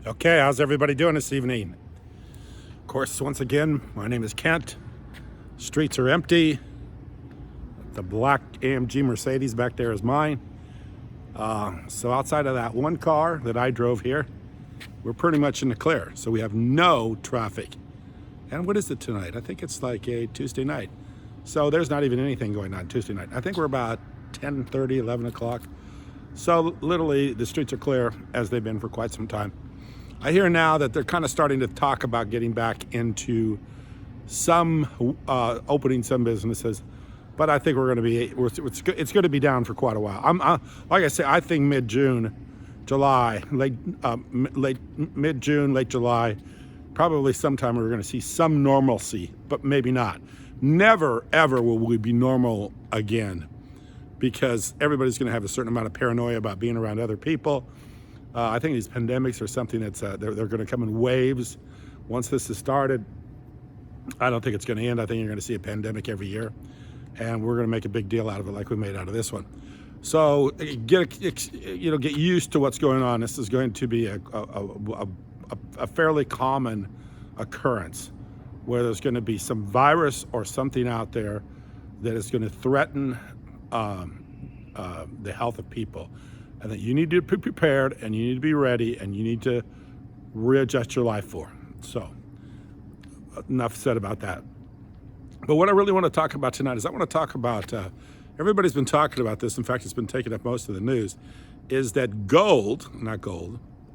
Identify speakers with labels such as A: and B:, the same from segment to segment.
A: Okay, how's everybody doing this evening? Of course, once again, my name is Kent. Streets are empty. The black AMG Mercedes back there is mine. So outside of that one car that I drove here, we're pretty much in the clear. So we have no traffic. And what is it tonight? I think it's like a Tuesday night. So there's not even anything going on Tuesday night. I think we're about 10:30, 11 o'clock. So literally the streets are clear as they've been for quite some time. I hear now that they're kind of starting to talk about getting back into some opening some businesses, but I think it's going to be down for quite a while. Like I say, I think mid-June, July, mid-June, late July, probably sometime we're going to see some normalcy, but maybe not. Never ever will we be normal again, because everybody's going to have a certain amount of paranoia about being around other people. I think these pandemics are something that's they're going to come in waves. Once this has started, I don't think it's going to end. I think you're going to see a pandemic every year, and we're going to make a big deal out of it, like we made out of this one. So get used to what's going on. This is going to be a fairly common occurrence, where there's going to be some virus or something out there that is going to threaten the health of people. And that you need to be prepared, and you need to be ready, and you need to readjust your life for. So, enough said about that. But what I really want to talk about tonight is I want to talk about, everybody's been talking about this, in fact it's been taking up most of the news, is that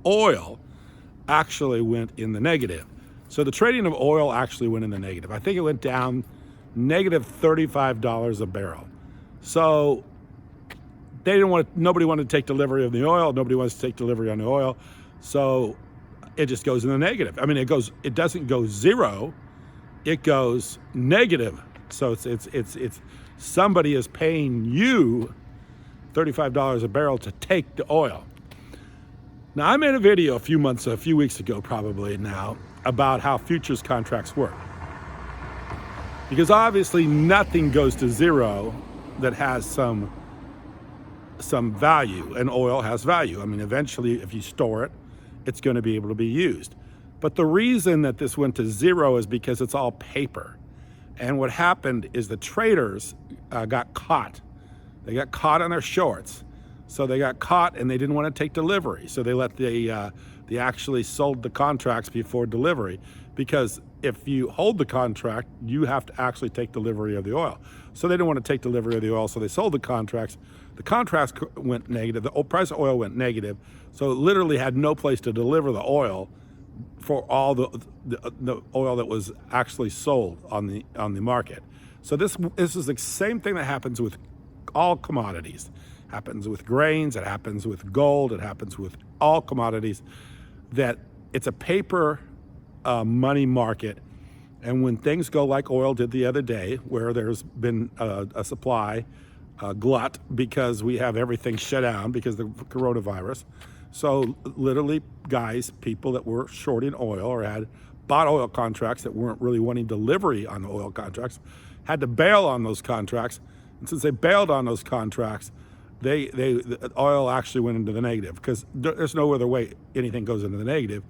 A: oil actually went in the negative. So the trading of oil actually went in the negative. I think it went down negative $35 a barrel. So nobody wanted to take delivery of the oil. Nobody wants to take delivery on the oil. So it just goes in the negative. I mean, it doesn't go zero, it goes negative. So it's somebody is paying you $35 a barrel to take the oil. Now, I made a video a few weeks ago probably now, about how futures contracts work. Because obviously nothing goes to zero that has some value, and oil has value. I mean, eventually, if you store it, it's going to be able to be used. But the reason that this went to zero is because it's all paper. And what happened is the traders got caught. They got caught on their shorts. So they got caught and they didn't want to take delivery. So they actually sold the contracts before delivery, because if you hold the contract, you have to actually take delivery of the oil. So they didn't want to take delivery of the oil, so they sold the contracts. The contracts went negative. The price of oil went negative. So it literally had no place to deliver the oil for all the oil that was actually sold on the market. So this is the same thing that happens with all commodities. It happens with grains. It happens with gold. It happens with all commodities. That it's a paper money market. And when things go like oil did the other day, where there's been a supply glut because we have everything shut down because of the coronavirus. So literally, people that were shorting oil or had bought oil contracts that weren't really wanting delivery on the oil contracts had to bail on those contracts. And since they bailed on those contracts, the oil actually went into the negative, because there's no other way anything goes into the negative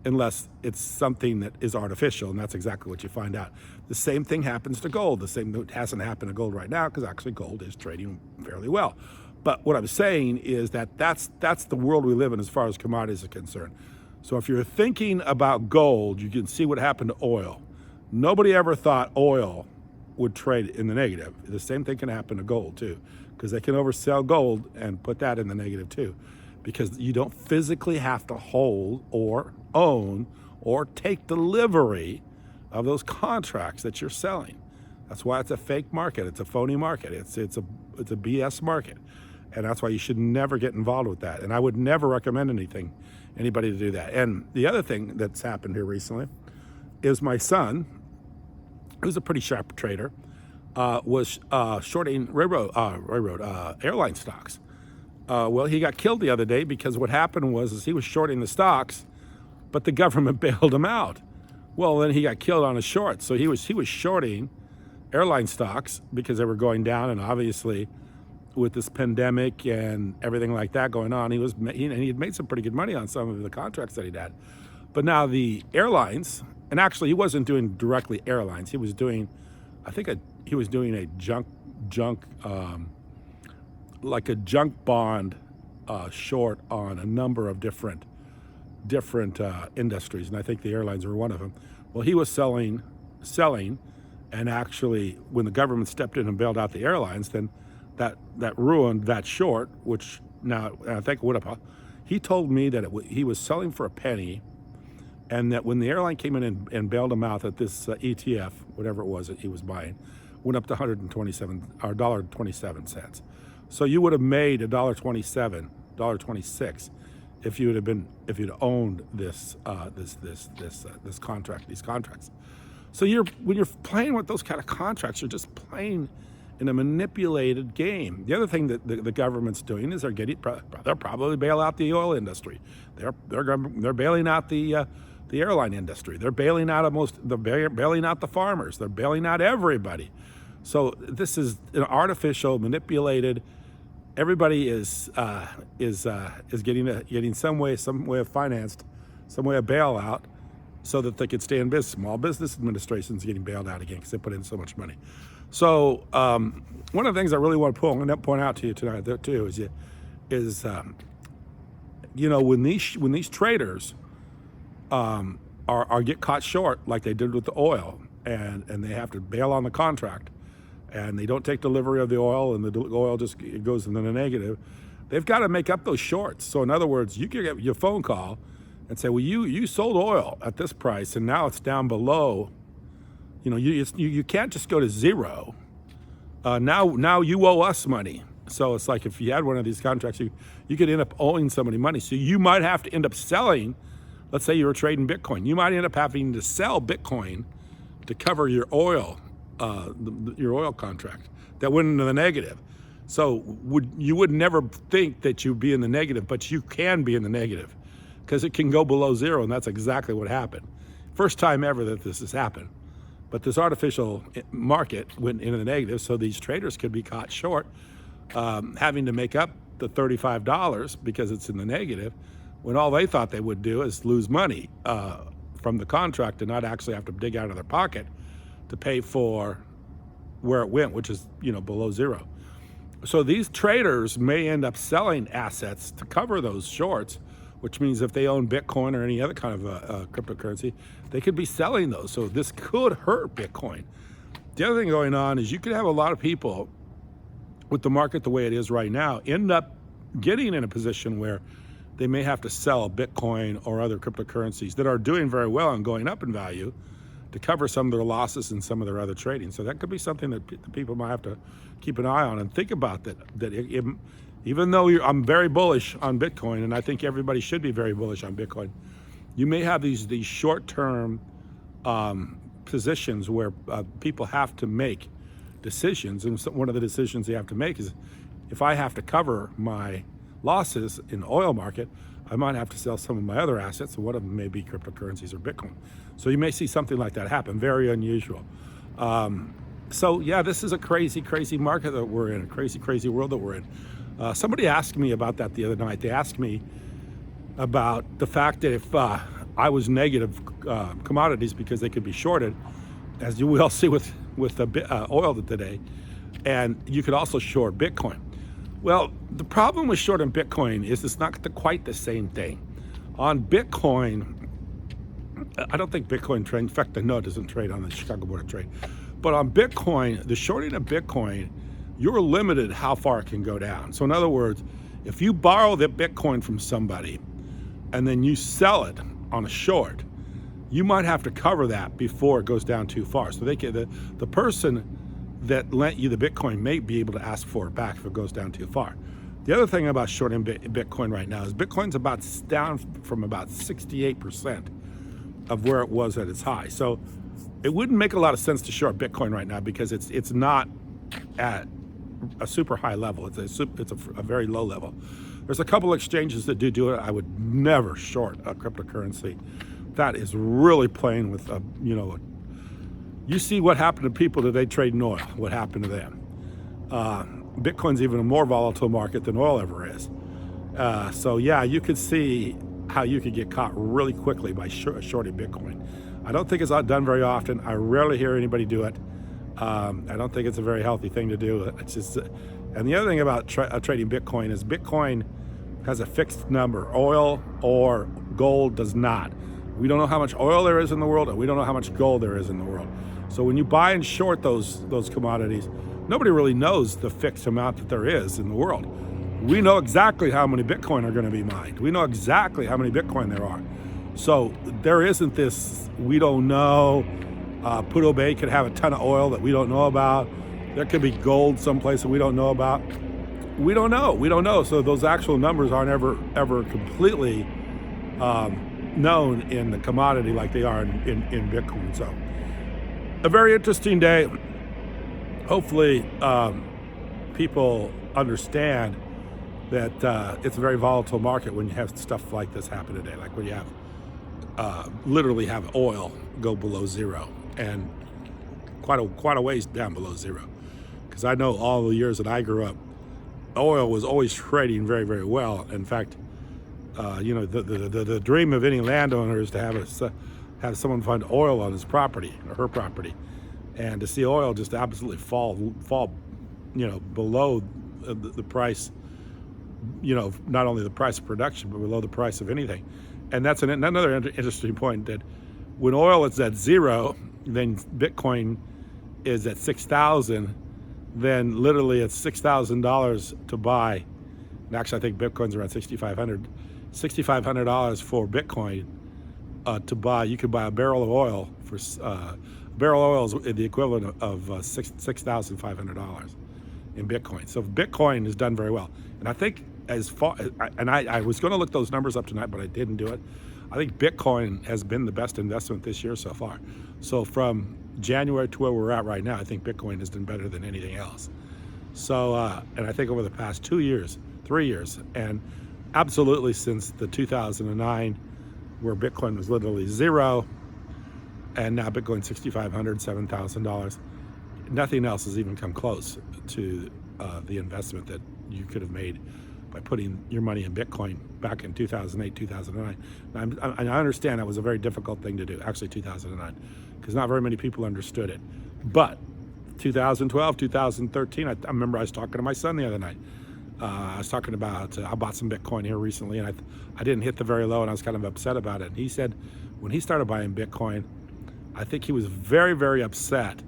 A: unless it's something that is artificial, and that's exactly what you find out. The same thing happens to gold. The same thing hasn't happened to gold right now, because actually gold is trading fairly well. But what I'm saying is that's the world we live in as far as commodities are concerned. So if you're thinking about gold, you can see what happened to oil. Nobody ever thought oil would trade in the negative. The same thing can happen to gold too, because they can oversell gold and put that in the negative too, because you don't physically have to hold or own or take delivery of those contracts that you're selling. That's why it's a fake market. It's a phony market. It's a BS market. And that's why you should never get involved with that. And I would never recommend anybody to do that. And the other thing that's happened here recently is my son, who's a pretty sharp trader, was shorting airline stocks. Well, he got killed the other day because what happened was he was shorting the stocks, but the government bailed him out. Well, then he got killed on a short. So he was shorting airline stocks because they were going down, and obviously with this pandemic and everything like that going on, he had made some pretty good money on some of the contracts that he'd had. But now the airlines, and actually he wasn't doing directly airlines. He was doing, he was doing a junk like a junk bond short on a number of different industries, and I think the airlines were one of them. Well, he was selling, and actually, when the government stepped in and bailed out the airlines, then that ruined that short, which now I think would have. He told me that he was selling for a penny, and that when the airline came in and bailed him out, that this ETF, whatever it was that he was buying, went up to $1.27. So you would have made $1.27, $1.26 if you'd owned this contract, these contracts. So when you're playing with those kind of contracts, you're just playing in a manipulated game. The other thing that the government's doing is they'll probably bail out the oil industry. They're bailing out the airline industry. They're bailing out the farmers. They're bailing out everybody. So this is an artificial, manipulated. Everybody is getting some way of financed, some way of bailout, so that they could stay in business. Small Business Administration is getting bailed out again because they put in so much money. So one of the things I really want to point out to you tonight, there too, is when these traders get caught short, like they did with the oil, and they have to bail on the contract, and they don't take delivery of the oil, and the oil just goes into the negative, they've got to make up those shorts. So in other words, you can get your phone call and say, well, you sold oil at this price, and now it's down below. You can't just go to zero. Now you owe us money. So it's like if you had one of these contracts, you could end up owing somebody money. So you might have to end up selling. Let's say you were trading Bitcoin. You might end up having to sell Bitcoin to cover your oil contract that went into the negative. So you would never think that you'd be in the negative, but you can be in the negative because it can go below zero, and that's exactly what happened. First time ever that this has happened. But this artificial market went into the negative, so these traders could be caught short, having to make up the $35 because it's in the negative, when all they thought they would do is lose money from the contract and not actually have to dig out of their pocket to pay for where it went, which is below zero. So these traders may end up selling assets to cover those shorts, which means if they own Bitcoin or any other kind of cryptocurrency, they could be selling those. So this could hurt Bitcoin. The other thing going on is you could have a lot of people with the market the way it is right now end up getting in a position where they may have to sell Bitcoin or other cryptocurrencies that are doing very well and going up in value to cover some of their losses in some of their other trading. So that could be something that people might have to keep an eye on and think about, that even though I'm very bullish on Bitcoin, and I think everybody should be very bullish on Bitcoin, you may have these short-term positions where people have to make decisions. And one of the decisions they have to make is, if I have to cover my losses in the oil market, I might have to sell some of my other assets, and one of them may be cryptocurrencies or Bitcoin. So you may see something like that happen, very unusual. So yeah, this is a crazy, crazy market that we're in, a crazy, crazy world that we're in. Somebody asked me about that the other night. They asked me about the fact that if I was negative commodities because they could be shorted, as you will see with the oil today, and you could also short Bitcoin. Well, the problem with shorting Bitcoin is it's not quite the same thing. On Bitcoin, I don't think Bitcoin trade. In fact, I know it doesn't trade on the Chicago Board of Trade. But on Bitcoin, the shorting of Bitcoin, you're limited how far it can go down. So in other words, if you borrow the Bitcoin from somebody and then you sell it on a short, you might have to cover that before it goes down too far. So the person that lent you the Bitcoin may be able to ask for it back if it goes down too far. The other thing about shorting Bitcoin right now is Bitcoin's down from about 68% of where it was at its high. So it wouldn't make a lot of sense to short Bitcoin right now because it's not at a super high level. It's a very low level. There's a couple exchanges that do it. I would never short a cryptocurrency. That is really playing with you see what happened to people today trading oil. What happened to them? Bitcoin's even a more volatile market than oil ever is. So yeah, you could see how you could get caught really quickly by shorting Bitcoin. I don't think it's done very often. I rarely hear anybody do it. I don't think it's a very healthy thing to do. It's just, and the other thing about trading Bitcoin is Bitcoin has a fixed number. Oil or gold does not. We don't know how much oil there is in the world, and we don't know how much gold there is in the world. So when you buy and short those commodities, nobody really knows the fixed amount that there is in the world. We know exactly how many Bitcoin are going to be mined. We know exactly how many Bitcoin there are. So there isn't this, we don't know. Prudhoe Bay could have a ton of oil that we don't know about. There could be gold someplace that we don't know about. We don't know. So those actual numbers aren't ever completely known in the commodity like they are in Bitcoin. So a very interesting day. Hopefully people understand that it's a very volatile market when you have stuff like this happen today, like when you have literally have oil go below zero, and quite a ways down below zero. Because I know all the years that I grew up, oil was always trading very, very well. In fact, the dream of any landowner is to have someone find oil on his property or her property, and to see oil just absolutely fall, below the price. Not only the price of production, but below the price of anything. And that's another interesting point, that when oil is at zero, then Bitcoin is at 6,000. Then literally it's $6,000 to buy. And actually, I think Bitcoin's around $6,500 for Bitcoin to buy. You could buy a barrel of oil for a barrel of oil is the equivalent of $6,500 in Bitcoin. So Bitcoin has done very well. And I think I was going to look those numbers up tonight, but I didn't do it. I think Bitcoin has been the best investment this year so far. So from January to where we're at right now, I think Bitcoin has done better than anything else. So, and I think over the past 3 years, and absolutely since the 2009, where Bitcoin was literally zero, and now Bitcoin $6,500, $7,000, nothing else has even come close to the investment that you could have made by putting your money in Bitcoin back in 2008, 2009. And I understand that was a very difficult thing to do, actually 2009, because not very many people understood it. But 2012, 2013, I remember I was talking to my son the other night. I was talking about, I bought some Bitcoin here recently, and I didn't hit the very low, and I was kind of upset about it. And he said when he started buying Bitcoin, I think he was very, very upset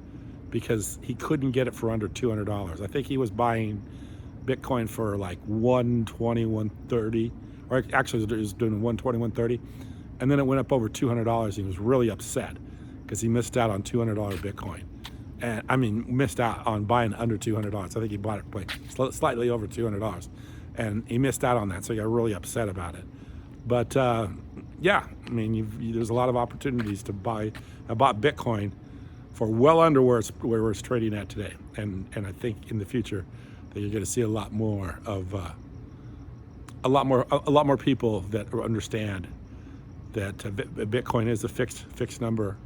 A: because he couldn't get it for under $200. I think he was buying Bitcoin for like 120, 130, or actually he was doing 120, 130, and then it went up over $200. He was really upset because he missed out on $200 Bitcoin. And I mean, missed out on buying under $200. I think he bought it like slightly over $200, and he missed out on that, so he got really upset about it. But yeah, I mean, there's a lot of opportunities to buy. I bought Bitcoin for well under where it's trading at today, and I think in the future that you're going to see a lot more a lot more people that understand that Bitcoin is a fixed number,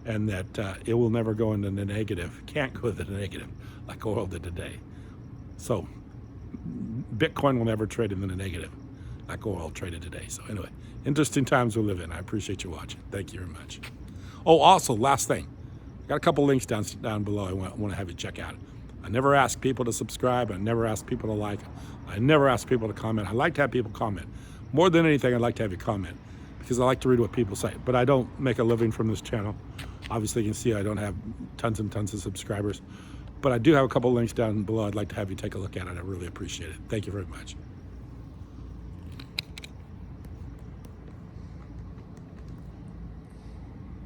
A: and that it will never go into the negative. Can't go to the negative like oil did today. So Bitcoin will never trade in the negative like oil traded today. So anyway, interesting times we live in. I appreciate you watching. Thank you very much. Oh, also, last thing. Got a couple links down below I want to have you check out. I never ask people to subscribe. I never ask people to like. I never ask people to comment. I like to have people comment. More than anything, I'd like to have you comment because I like to read what people say. But I don't make a living from this channel. Obviously, you can see I don't have tons and tons of subscribers. But I do have a couple links down below. I'd like to have you take a look at it. I really appreciate it. Thank you very much.